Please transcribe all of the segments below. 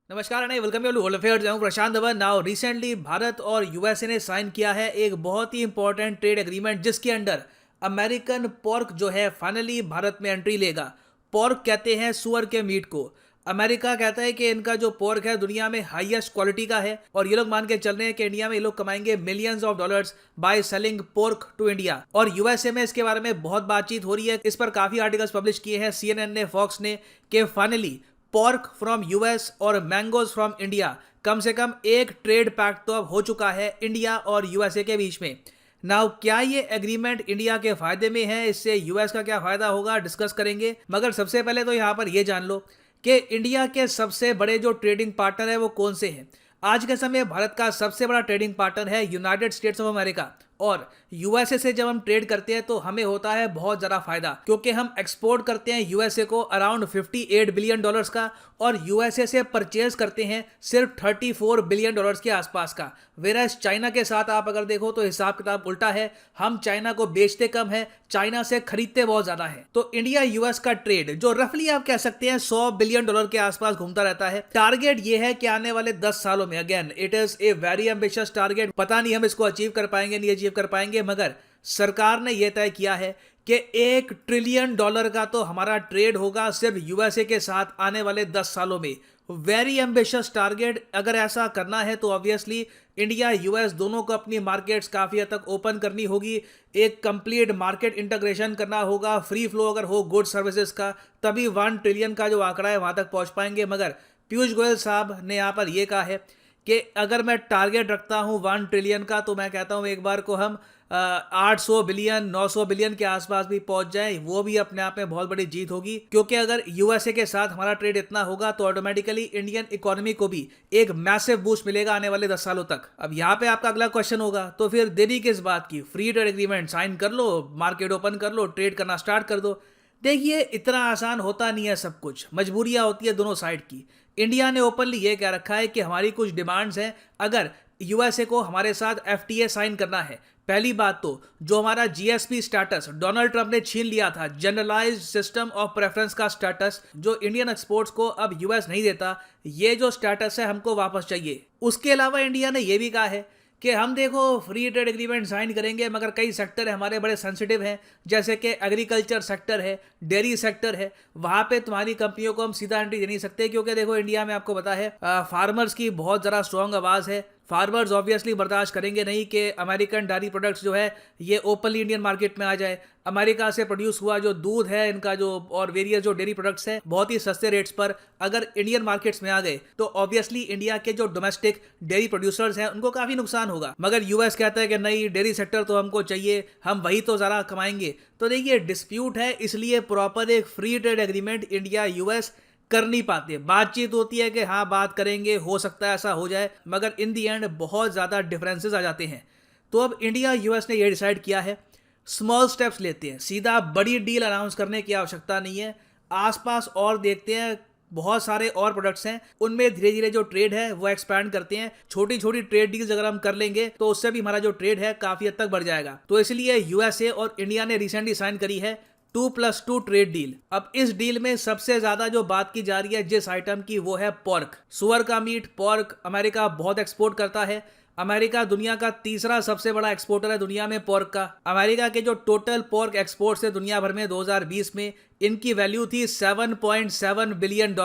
नमस्कार and welcome to world affairs. मैं Prashant Dhawan. Now recently Bharat और यूएसए ने साइन किया है एक बहुत ही इंपॉर्टेंट ट्रेड एग्रीमेंट जिसके अंडर अमेरिकन पोर्क जो है फाइनली भारत में एंट्री लेगा। पोर्क कहते हैं सुअर के मीट को। अमेरिका कहता है कि इनका जो पोर्क है दुनिया में हाईएस्ट क्वालिटी का है और ये लोग मान के चल रहे हैं कि इंडिया में ये लोग कमाएंगे millions of dollars by selling pork to India. और यूएसए में इसके बारे में बहुत बातचीत हो रही है। इस पर काफी आर्टिकल्स पब्लिश किए हैं सीएनएन ने, फॉक्स ने, कि फाइनली पोर्क फ्रॉम यूएस और मैंगोज फ्रॉम इंडिया, कम से कम एक ट्रेड पैक्ट तो अब हो चुका है इंडिया और यूएसए के बीच में। नाउ क्या ये एग्रीमेंट इंडिया के फायदे में है, इससे यूएस का क्या फायदा होगा, डिस्कस करेंगे। मगर सबसे पहले तो यहां पर ये जान लो कि इंडिया के सबसे बड़े जो ट्रेडिंग पार्टनर है वो कौन से हैं। आज के समय भारत का सबसे बड़ा ट्रेडिंग पार्टनर है यूनाइटेड स्टेट्स ऑफ अमेरिका। और यूएसए से जब हम ट्रेड करते हैं तो हमें होता है बहुत ज़्यादा फायदा, क्योंकि हम एक्सपोर्ट करते हैं यूएसए को अराउंड 58 बिलियन डॉलर्स का और यूएसए से परचेज करते हैं सिर्फ 34 बिलियन डॉलर्स के आसपास का। वेराज चाइना के साथ आप अगर देखो तो हिसाब किताब उल्टा है। हम चाइना को बेचते कम है, चाइना से खरीदते बहुत ज़्यादा है। तो इंडिया यूएस का ट्रेड जो रफली आप कह सकते हैं 100 बिलियन डॉलर के आसपास घूमता रहता है। टारगेट ये है कि आने वाले 10 सालों में, again it is a very ambitious target, पता नहीं हम इसको अचीव कर पाएंगे नहीं अचीव कर पाएंगे, मगर सरकार ने यह तय किया है कि $1 ट्रिलियन का तो हमारा ट्रेड होगा सिर्फ यूएसए के साथ आने वाले 10 सालों में। Very ambitious target. अगर ऐसा करना है तो ऑब्वियसली इंडिया यूएस दोनों को अपनी मार्केट्स काफ़ी हद तक ओपन करनी होगी, एक कंप्लीट मार्केट इंटीग्रेशन करना होगा, फ्री फ्लो अगर हो गुड सर्विसेज का, तभी 1 ट्रिलियन का जो आंकड़ा है वहां तक पहुंच पाएंगे। मगर पीयूष गोयल साहब ने यहाँ पर यह कहा है कि अगर मैं टारगेट रखता हूं 1 ट्रिलियन का तो मैं कहता हूं एक बार को हम 800 बिलियन 900 बिलियन के आसपास भी पहुंच जाए, वो भी अपने आप में बहुत बड़ी जीत होगी। क्योंकि अगर यूएसए के साथ हमारा ट्रेड इतना होगा तो ऑटोमेटिकली इंडियन इकोनॉमी को भी एक मैसिव बूस्ट मिलेगा आने वाले 10 सालों तक। अब यहाँ पे आपका अगला क्वेश्चन होगा तो फिर देरी किस बात की, फ्री ट्रेड एग्रीमेंट साइन कर लो, मार्केट ओपन कर लो, ट्रेड करना स्टार्ट कर दो। देखिए इतना आसान होता नहीं है सब कुछ, मजबूरियां होती है दोनों साइड की। इंडिया ने ओपनली ये कह रखा है कि हमारी कुछ डिमांड्स हैं अगर यूएसए को हमारे साथ एफटीए साइन करना है। पहली बात तो जो हमारा जीएसपी स्टेटस डोनाल्ड ट्रंप ने छीन लिया था, जनरलाइज्ड सिस्टम ऑफ प्रेफरेंस का स्टेटस जो इंडियन एक्सपोर्ट्स को अब यूएस नहीं देता, ये जो स्टेटस है हमको वापस चाहिए। उसके अलावा इंडिया ने यह भी कहा है कि हम देखो फ्री ट्रेड एग्रीमेंट साइन करेंगे मगर कई सेक्टर हमारे बड़े सेंसिटिव हैं, जैसे कि एग्रीकल्चर सेक्टर है, डेयरी सेक्टर है, वहां पे तुम्हारी कंपनियों को हम सीधा एंट्री दे नहीं सकते। क्योंकि देखो इंडिया में आपको पता है फार्मर्स की बहुत ज़रा स्ट्रॉन्ग आवाज़ है। फार्मर्स ऑब्वियसली बर्दाश्त करेंगे नहीं कि अमेरिकन डायरी प्रोडक्ट्स जो है ये ओपनली इंडियन मार्केट में आ जाए। अमेरिका से प्रोड्यूस हुआ जो दूध है इनका जो और वेरियस जो डेयरी प्रोडक्ट्स हैं बहुत ही सस्ते रेट्स पर अगर इंडियन मार्केट्स में आ गए तो ऑब्वियसली इंडिया के जो डोमेस्टिक डेयरी प्रोड्यूसर्स हैं उनको काफ़ी नुकसान होगा। मगर यूएस कहता है कि नहीं, डेयरी सेक्टर तो हमको चाहिए, हम वही तो ज़रा कमाएंगे। तो देखिए डिस्प्यूट है, इसलिए प्रॉपर एक free trade agreement India US कर नहीं पाते। बातचीत होती है कि हाँ बात करेंगे, हो सकता है ऐसा हो जाए, मगर इन दी एंड बहुत ज़्यादा डिफरेंसेस आ जाते हैं। तो अब इंडिया यूएस ने ये डिसाइड किया है स्मॉल स्टेप्स लेते हैं, सीधा बड़ी डील अनाउंस करने की आवश्यकता नहीं है। आसपास और देखते हैं, बहुत सारे और प्रोडक्ट्स हैं, उनमें धीरे धीरे जो ट्रेड है वो एक्सपैंड करते हैं। छोटी छोटी ट्रेड डील्स अगर हम कर लेंगे तो उससे भी हमारा जो ट्रेड है काफ़ी हद तक बढ़ जाएगा। तो इसलिए यूएसए और इंडिया ने रिसेंटली साइन करी है 2+2 ट्रेड डील। अब इस डील में सबसे ज्यादा जो बात की जा रही है जिस आइटम की वो है पोर्क, सुअर का मीट। पोर्क अमेरिका बहुत एक्सपोर्ट करता है। अमेरिका दुनिया का तीसरा सबसे बड़ा एक्सपोर्टर है दुनिया में पोर्क का। अमेरिका के जो टोटल पोर्क एक्सपोर्ट है दुनिया भर में 2020 में इनकी वैल्यू थी $7.7 बिलियन,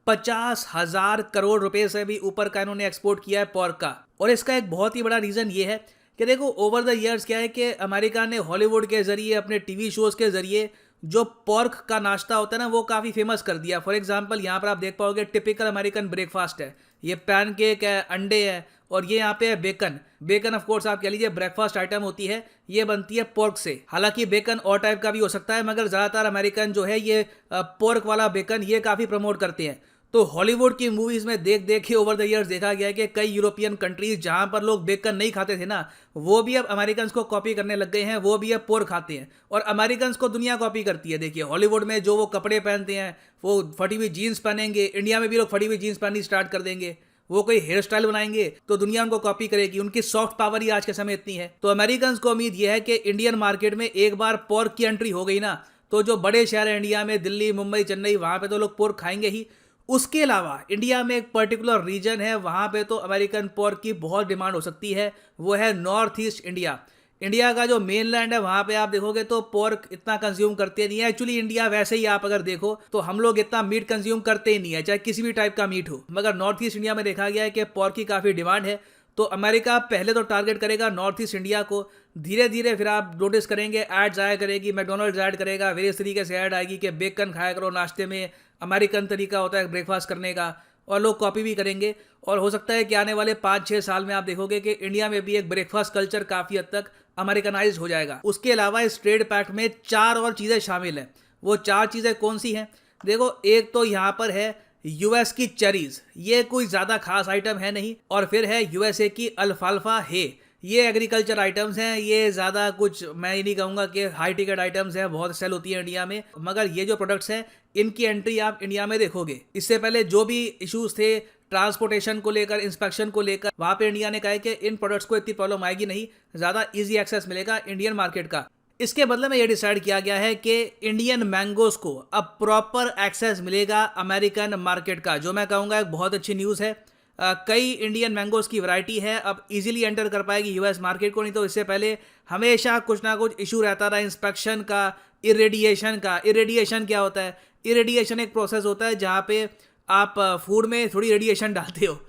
50,000 करोड़ रुपए से भी ऊपर का इन्होंने एक्सपोर्ट किया है पोर्क का। और इसका एक बहुत ही बड़ा रीजन ये है कि देखो ओवर द ईयर्स क्या है कि अमेरिका ने हॉलीवुड के जरिए, अपने टीवी शोज के जरिए जो पोर्क का नाश्ता होता है ना वो काफ़ी फेमस कर दिया। फॉर एग्जांपल यहाँ पर आप देख पाओगे टिपिकल अमेरिकन ब्रेकफास्ट है, ये पैनकेक है, अंडे है और ये यहाँ पे है बेकन। बेकन ऑफ कोर्स आप कह लीजिए ब्रेकफास्ट आइटम होती है, ये बनती है पोर्क से। हालांकि बेकन और टाइप का भी हो सकता है मगर ज़्यादातर अमेरिकन जो है ये पोर्क वाला बेकन ये काफ़ी प्रमोट करते हैं। तो हॉलीवुड की मूवीज में देख देख के ओवर द ईयर्स देखा गया है कि कई यूरोपियन कंट्रीज जहां पर लोग बेकन नहीं खाते थे ना, वो भी अब अमेरिकन को कॉपी करने लग गए हैं, वो भी अब पोर्क खाते हैं। और अमेरिकन को दुनिया कॉपी करती है। देखिए हॉलीवुड में जो वो कपड़े पहनते हैं, वो फटी हुई जीन्स पहनेंगे, इंडिया में भी लोग फटी हुई जीन्स पहननी स्टार्ट कर देंगे। वो कोई हेयर स्टाइल बनाएंगे तो दुनिया उनको कॉपी करेगी, उनकी सॉफ्ट पावर ही आज के समय इतनी है। तो अमेरिकन को उम्मीद यह है कि इंडियन मार्केट में एक बार पोर्क की एंट्री हो गई ना तो जो बड़े शहर है इंडिया में, दिल्ली, मुंबई, चेन्नई, वहां पे तो लोग पोर्क खाएंगे ही। उसके अलावा इंडिया में एक पर्टिकुलर रीजन है, वहाँ पे तो अमेरिकन पोर्क की बहुत डिमांड हो सकती है, वो है नॉर्थ ईस्ट इंडिया। इंडिया का जो मेन लैंड है वहाँ पे आप देखोगे तो पोर्क इतना कंज्यूम करते नहीं है। एक्चुअली इंडिया वैसे ही आप अगर देखो तो हम लोग इतना मीट कंज्यूम करते ही नहीं है, चाहे किसी भी टाइप का मीट हो, मगर नॉर्थ ईस्ट इंडिया में देखा गया है कि पोर्क की काफ़ी डिमांड है। तो अमेरिका पहले तो टारगेट करेगा नॉर्थ ईस्ट इंडिया को, धीरे धीरे फिर आप नोटिस करेंगे एड्स आया करेगी, मैकडोनल्ड्स ऐड करेगा, वेरियस तरीके से ऐड आएगी कि बेकन खाया करो नाश्ते में, अमेरिकन तरीका होता है ब्रेकफास्ट करने का, और लोग कॉपी भी करेंगे। और हो सकता है कि आने वाले 5-6 साल में आप देखोगे कि इंडिया में भी एक ब्रेकफास्ट कल्चर काफ़ी हद तक अमेरिकनाइज हो जाएगा। उसके अलावा इस ट्रेड पैक्ट में 4 और चीज़ें शामिल हैं। वो 4 चीज़ें कौन सी हैं? देखो, एक तो यहाँ पर है यूएस की चेरीज, ये कोई ज़्यादा खास आइटम है नहीं। और फिर है यूएसए की अल्फाल्फा हे, ये एग्रीकल्चर आइटम्स हैं, ये ज़्यादा कुछ मैं ये नहीं कहूँगा कि हाई टिकट आइटम्स हैं, बहुत सेल होती है इंडिया में, मगर ये जो प्रोडक्ट्स हैं इनकी एंट्री आप इंडिया में देखोगे। इससे पहले जो भी इश्यूज थे ट्रांसपोर्टेशन को लेकर, इंस्पेक्शन को लेकर, वहाँ पे इंडिया ने कहा है कि इन प्रोडक्ट्स को इतनी प्रॉब्लम आएगी नहीं, ज़्यादा ईजी एक्सेस मिलेगा इंडियन मार्केट का। इसके बदले में ये डिसाइड किया गया है कि इंडियन मैंगोज को अब प्रॉपर एक्सेस मिलेगा अमेरिकन मार्केट का, जो मैं कहूँगा एक बहुत अच्छी न्यूज़ है। कई इंडियन मैंगोज की वैरायटी है, अब इजीली एंटर कर पाएगी यूएस मार्केट को, नहीं तो इससे पहले हमेशा कुछ ना कुछ इशू रहता रहा इंस्पेक्शन का, इरेडिएशन का। इरेडिएशन क्या होता है? इरेडिएशन एक प्रोसेस होता है जहाँ पे आप फूड में थोड़ी रेडिएशन डालते हो,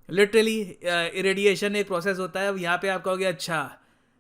लिटरली इरेडिएशन एक प्रोसेस होता है। अब यहाँ पे आप कहोगे अच्छा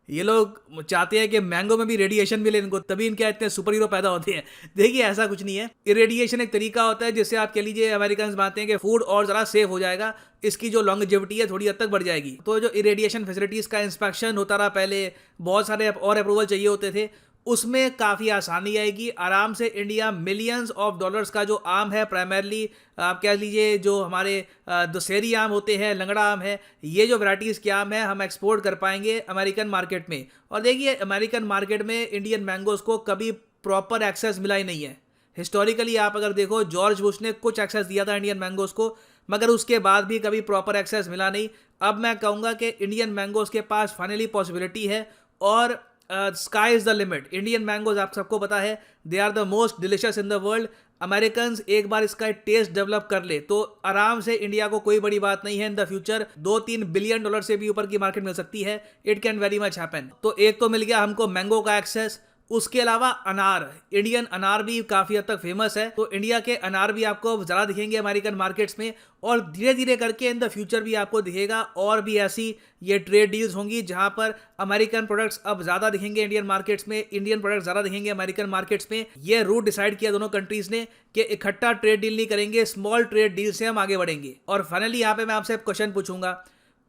ये लोग चाहते हैं कि मैंगो में भी रेडिएशन मिले इनको, तभी इनके इतने सुपर हीरो पैदा होते हैं। देखिए, ऐसा कुछ नहीं है। इरेडिएशन एक तरीका होता है जिससे आप कह लीजिए अमेरिकन मानते हैं कि फूड और ज़रा सेफ हो जाएगा, इसकी जो लॉन्गेविटी है थोड़ी हद तक बढ़ जाएगी। तो जो इरेडिएशन फैसिलिटीज़ का इंस्पेक्शन होता रहा पहले, बहुत सारे और अप्रूवल चाहिए होते थे, उसमें काफ़ी आसानी आएगी। आराम से इंडिया मिलियंस ऑफ डॉलर्स का जो आम है, प्राइमरली आप कह लीजिए जो हमारे दशहरी आम होते हैं, लंगड़ा आम है, ये जो वैराइटीज़ के आम है हम एक्सपोर्ट कर पाएंगे अमेरिकन मार्केट में। और देखिए, अमेरिकन मार्केट में इंडियन मैंगोज़ को कभी प्रॉपर एक्सेस मिला ही नहीं है। हिस्टोरिकली आप अगर देखो, जॉर्ज बुश ने कुछ एक्सेस दिया था इंडियन मैंगोज़ को, मगर उसके बाद भी कभी प्रॉपर एक्सेस मिला नहीं। अब मैं कहूँगा कि इंडियन मैंगोज़ के पास फाइनली पॉसिबिलिटी है, और sky is the limit. Indian mangoes आप सबको पता है, they are the most delicious in the world. Americans एक बार इसका टेस्ट डेवलप कर ले तो आराम से इंडिया को कोई बड़ी बात नहीं है, इन द फ्यूचर $2-3 बिलियन से भी ऊपर की मार्केट मिल सकती है। It can very much happen. तो एक तो मिल गया हमको मैंगो का एक्सेस। उसके अलावा अनार, इंडियन अनार भी काफ़ी हद तक फेमस है, तो इंडिया के अनार भी आपको ज़्यादा दिखेंगे अमेरिकन मार्केट्स में, और धीरे धीरे करके इन द फ्यूचर भी आपको दिखेगा। और भी ऐसी ये ट्रेड डील्स होंगी जहां पर अमेरिकन प्रोडक्ट्स अब ज़्यादा दिखेंगे इंडियन मार्केट्स में, इंडियन प्रोडक्ट्स ज़्यादा दिखेंगे अमेरिकन मार्केट्स में। ये रूट डिसाइड किया दोनों कंट्रीज़ ने कि इकट्ठा ट्रेड डील नहीं करेंगे, स्मॉल ट्रेड डील से हम आगे बढ़ेंगे। और फाइनली यहाँ पे मैं आपसे क्वेश्चन पूछूंगा।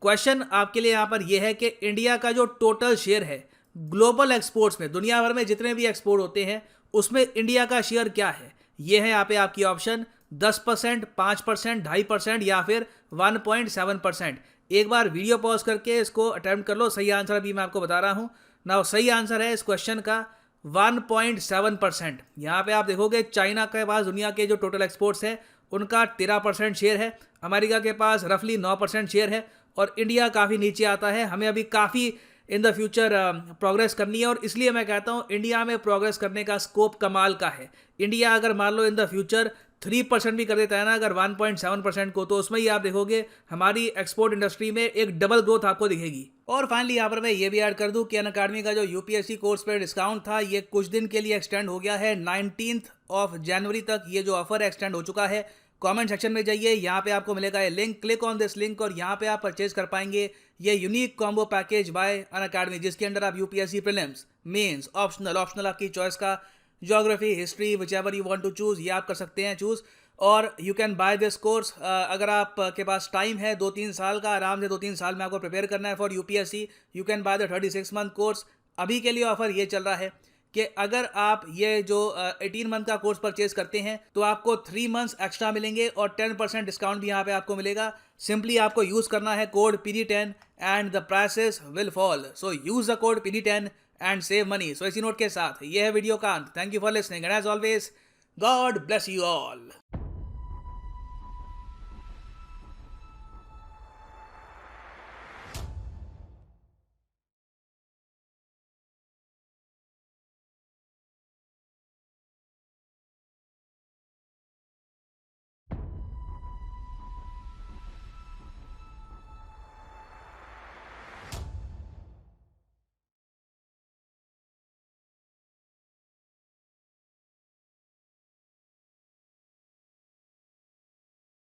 क्वेश्चन आपके लिए यहाँ पर यह है कि इंडिया का जो टोटल शेयर है ग्लोबल एक्सपोर्ट्स में, दुनिया भर में जितने भी एक्सपोर्ट होते हैं उसमें इंडिया का शेयर क्या है? ये है यहाँ पे आपकी ऑप्शन, 10%, 5%, 2.5% या फिर 1.7%। एक बार वीडियो पॉज करके इसको अटेम्प्ट कर लो। सही आंसर अभी मैं आपको बता रहा हूँ ना। सही आंसर है इस क्वेश्चन का 1.7%। यहाँ पे आप देखोगे चाइना के पास दुनिया के जो टोटल एक्सपोर्ट्स है उनका 13% शेयर है, अमेरिका के पास रफली 9% शेयर है, और इंडिया काफ़ी नीचे आता है। हमें अभी काफ़ी इन द फ्यूचर प्रोग्रेस करनी है, और इसलिए मैं कहता हूँ इंडिया में प्रोग्रेस करने का स्कोप कमाल का है। इंडिया अगर मान लो इन द फ्यूचर 3% भी कर देता है ना, अगर 1.7% को, तो उसमें ही आप देखोगे हमारी एक्सपोर्ट इंडस्ट्री में एक डबल ग्रोथ आपको दिखेगी। और फाइनली यहाँ पर मैं ये भी ऐड कर दूँ कि अनअकैडमी का जो यूपीएससी कोर्स पर डिस्काउंट था, ये कुछ दिन के लिए एक्सटेंड हो गया है। 19 जनवरी तक ये जो ऑफर एक्सटेंड हो चुका है। कमेंट सेक्शन में जाइए, यहाँ पे आपको मिलेगा ये link, click on this link, और यहाँ पे आप परचेज कर पाएंगे ये unique combo package by Unacademy, जिसके अंदर आप यूपीएससी प्रीलिम्स, मेंस, ऑप्शनल आपकी चॉइस का, geography, history, whichever you want to choose, ये आप कर सकते हैं चूज। और you can buy this course. अगर आप के पास टाइम है 2-3 साल का, आराम से 2-3 साल में आपको प्रिपेयर करना है for UPSC, you can by the 36 month course. अभी के लिए ऑफर ये चल रहा है कि अगर आप ये जो 18 मंथ का कोर्स परचेज करते हैं तो आपको 3 मंथ्स एक्स्ट्रा मिलेंगे, और 10% डिस्काउंट भी यहाँ पे आपको मिलेगा। सिंपली आपको यूज़ करना है code PD10 and the prices will fall. So use the code PD10 and save money. So इसी नोट के साथ ये है वीडियो का अंत। Thank you for listening and as always, God bless you all.